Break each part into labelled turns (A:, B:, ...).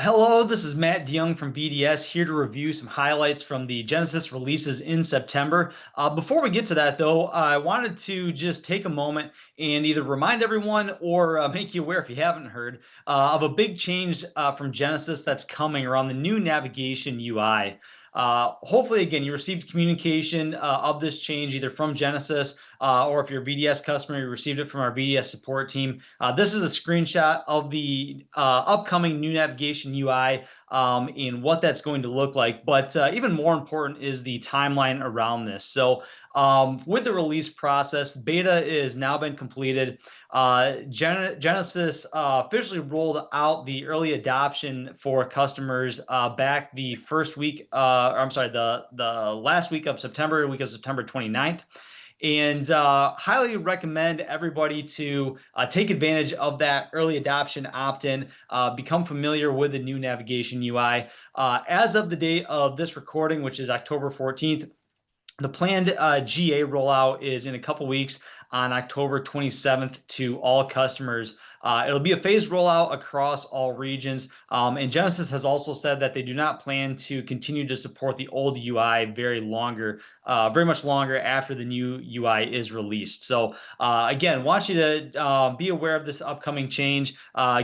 A: Hello, this is Matt DeYoung from BDS here to review some highlights from the Genesys releases in September. Before we get to that, though, I wanted to just take a moment and either remind everyone or make you aware, if you haven't heard, of a big change from Genesys that's coming around the new navigation UI. Hopefully, again, you received communication of this change either from Genesys or if you're a BDS customer, you received it from our BDS support team. This is a screenshot of the upcoming new navigation UI and what that's going to look like. But even more important is the timeline around this. So with the release process, beta is now been completed. Genesys officially rolled out the early adoption for customers back the first week, the last week of September, week of September 29th. And highly recommend everybody to take advantage of that early adoption opt-in, become familiar with the new navigation UI. As of the date of this recording, which is October 14th, the planned GA rollout is in a couple weeks on October 27th to all customers. It'll be a phased rollout across all regions. And Genesys has also said that they do not plan to continue to support the old UI very much longer after the new UI is released. So again, want you to be aware of this upcoming change.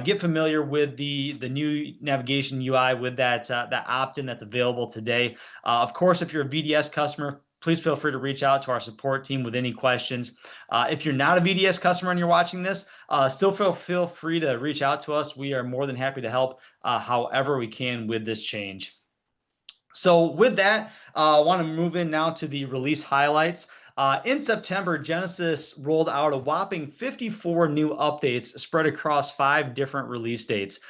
A: Get familiar with the new navigation UI with that opt-in that's available today. Of course, if you're a BDS customer, please feel free to reach out to our support team with any questions. If you're not a BDS customer and you're watching this, still feel free to reach out to us. We are more than happy to help however we can with this change. So with that, I want to move in now to the release highlights. In September, Genesys rolled out a whopping 54 new updates spread across 5 different release dates.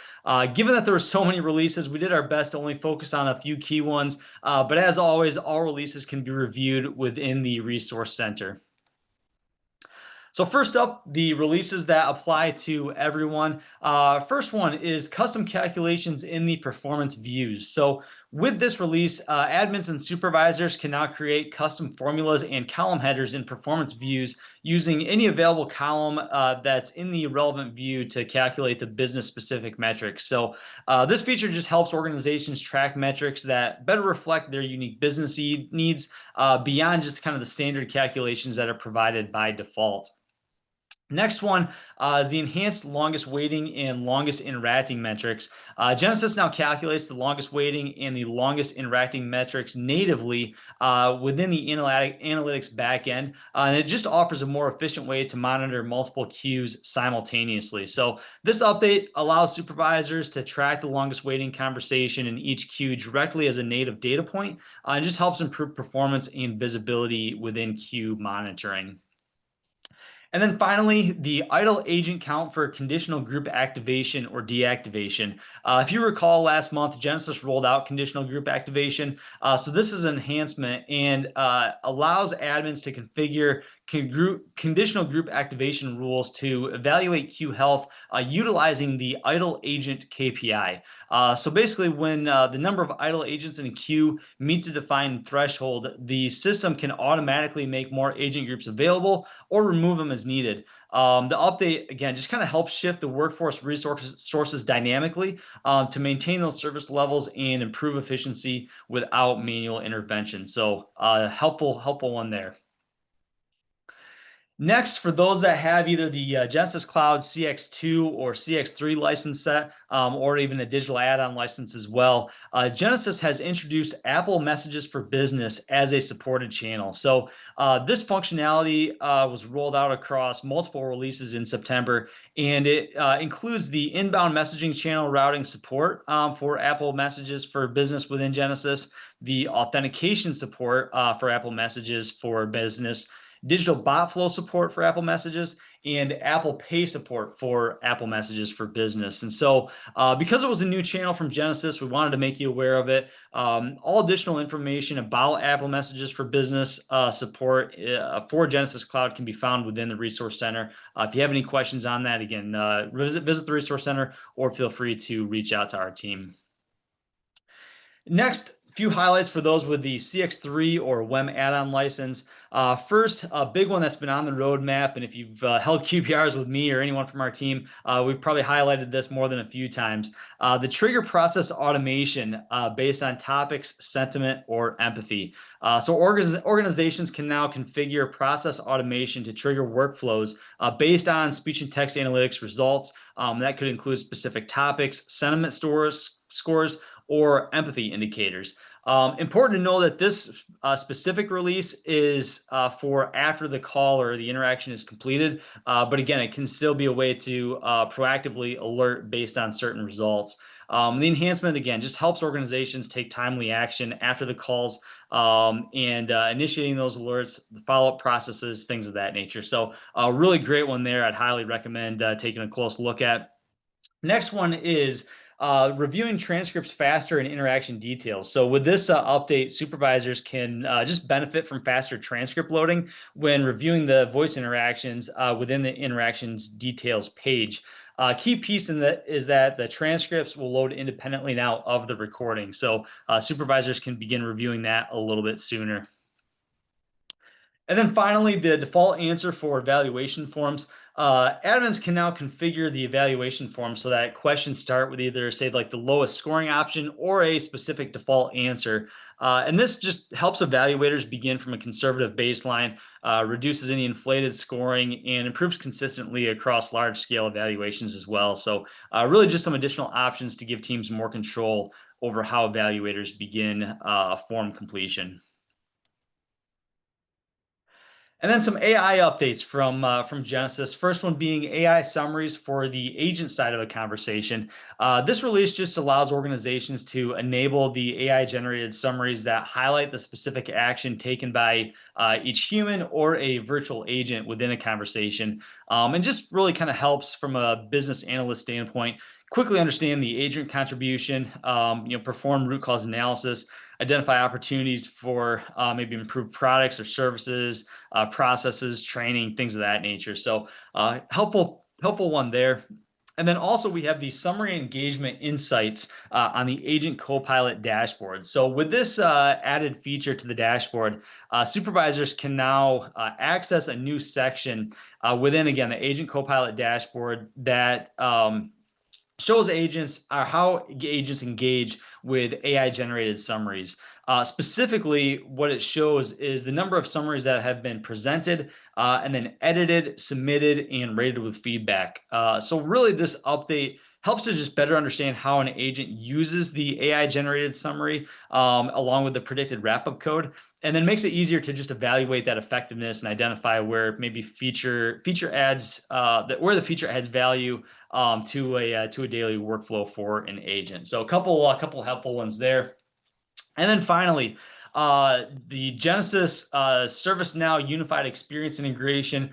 A: Given that there were so many releases, we did our best to only focus on a few key ones. But as always, all releases can be reviewed within the Resource Center. So first up, the releases that apply to everyone. First one is custom calculations in the performance views. So with this release, admins and supervisors can now create custom formulas and column headers in performance views using any available column that's in the relevant view to calculate the business-specific metrics. So this feature just helps organizations track metrics that better reflect their unique business needs beyond just kind of the standard calculations that are provided by default. Next one is the enhanced longest waiting and longest interacting metrics. Genesys now calculates the longest waiting and the longest interacting metrics natively within the analytics backend, and it just offers a more efficient way to monitor multiple queues simultaneously. So this update allows supervisors to track the longest waiting conversation in each queue directly as a native data point, and just helps improve performance and visibility within queue monitoring. And then finally, the idle agent count for conditional group activation or deactivation. If you recall, last month, Genesys rolled out conditional group activation. So this is an enhancement and allows admins to configure conditional group activation rules to evaluate queue health utilizing the idle agent KPI. So basically, when the number of idle agents in a queue meets a defined threshold, the system can automatically make more agent groups available or remove them as needed. The update, again, just kind of helps shift the workforce resources dynamically to maintain those service levels and improve efficiency without manual intervention. So helpful one there. Next, for those that have either the Genesys Cloud CX2 or CX3 license set, or even a digital add-on license as well, Genesys has introduced Apple Messages for Business as a supported channel. So this functionality was rolled out across multiple releases in September, and it includes the inbound messaging channel routing support for Apple Messages for Business within Genesys, the authentication support for Apple Messages for Business, digital bot flow support for Apple Messages, and Apple Pay support for Apple Messages for Business. And so because it was a new channel from Genesys, we wanted to make you aware of it. All additional information about Apple Messages for Business support for Genesys Cloud can be found within the Resource Center. If you have any questions on that, again, visit the Resource Center or feel free to reach out to our team. Next, few highlights for those with the CX3 or WEM add-on license. First, a big one that's been on the roadmap, and if you've held QPRs with me or anyone from our team, we've probably highlighted this more than a few times. The trigger process automation based on topics, sentiment, or empathy. So organizations can now configure process automation to trigger workflows based on speech and text analytics results. That could include specific topics, sentiment scores, or empathy indicators. Important to know that this specific release is for after the call or the interaction is completed, but again, it can still be a way to proactively alert based on certain results. The enhancement, again, just helps organizations take timely action after the calls and initiating those alerts, the follow-up processes, things of that nature. So a really great one there. I'd highly recommend taking a close look at. Next one is reviewing transcripts faster and interaction details. So with this update, supervisors can just benefit from faster transcript loading when reviewing the voice interactions within the interactions details page. Key piece in that is that the transcripts will load independently now of the recording. So supervisors can begin reviewing that a little bit sooner. And then finally, the default answer for evaluation forms. Admins can now configure the evaluation form so that questions start with either, say, like the lowest scoring option or a specific default answer. And this just helps evaluators begin from a conservative baseline, reduces any inflated scoring, and improves consistently across large-scale evaluations as well. So really just some additional options to give teams more control over how evaluators begin form completion. And then some AI updates from Genesys. First one being AI summaries for the agent side of a conversation. This release just allows organizations to enable the AI-generated summaries that highlight the specific action taken by each human or a virtual agent within a conversation, and just really kind of helps from a business analyst standpoint quickly understand the agent contribution, perform root cause analysis, identify opportunities for maybe improved products or services, processes, training, things of that nature. So helpful one there. And then also we have the summary engagement insights on the Agent Copilot dashboard. So with this added feature to the dashboard, supervisors can now access a new section within, again, the Agent Copilot dashboard that shows agents how agents engage with AI-generated summaries. Specifically, what it shows is the number of summaries that have been presented and then edited, submitted, and rated with feedback. So really, this update helps to just better understand how an agent uses the AI-generated summary along with the predicted wrap-up code, and then makes it easier to just evaluate that effectiveness and identify where maybe feature adds where the feature adds value to a daily workflow for an agent. So a couple helpful ones there. And then finally, the Genesys ServiceNow Unified Experience Integration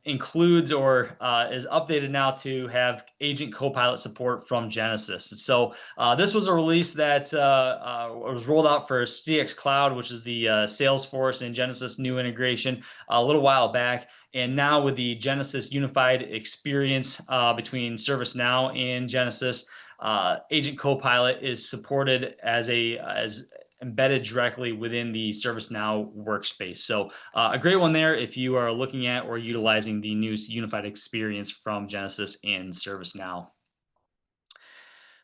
A: includes or is updated now to have Agent Copilot support from Genesys. So this was a release that was rolled out for Genesys Cloud, which is the Salesforce and Genesys new integration a little while back. And now with the Genesys Unified Experience between ServiceNow and Genesys, Agent Copilot is supported as embedded directly within the ServiceNow workspace. So a great one there if you are looking at or utilizing the new unified experience from Genesys and ServiceNow.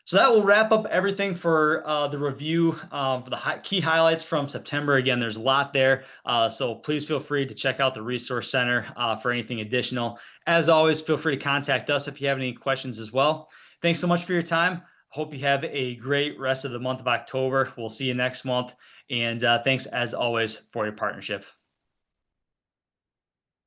A: So that will wrap up everything for the review for the key highlights from September. Again, there's a lot there, so please feel free to check out the Resource Center for anything additional. As always, feel free to contact us if you have any questions as well. Thanks so much for your time. Hope you have a great rest of the month of October. We'll see you next month. And thanks, as always, for your partnership.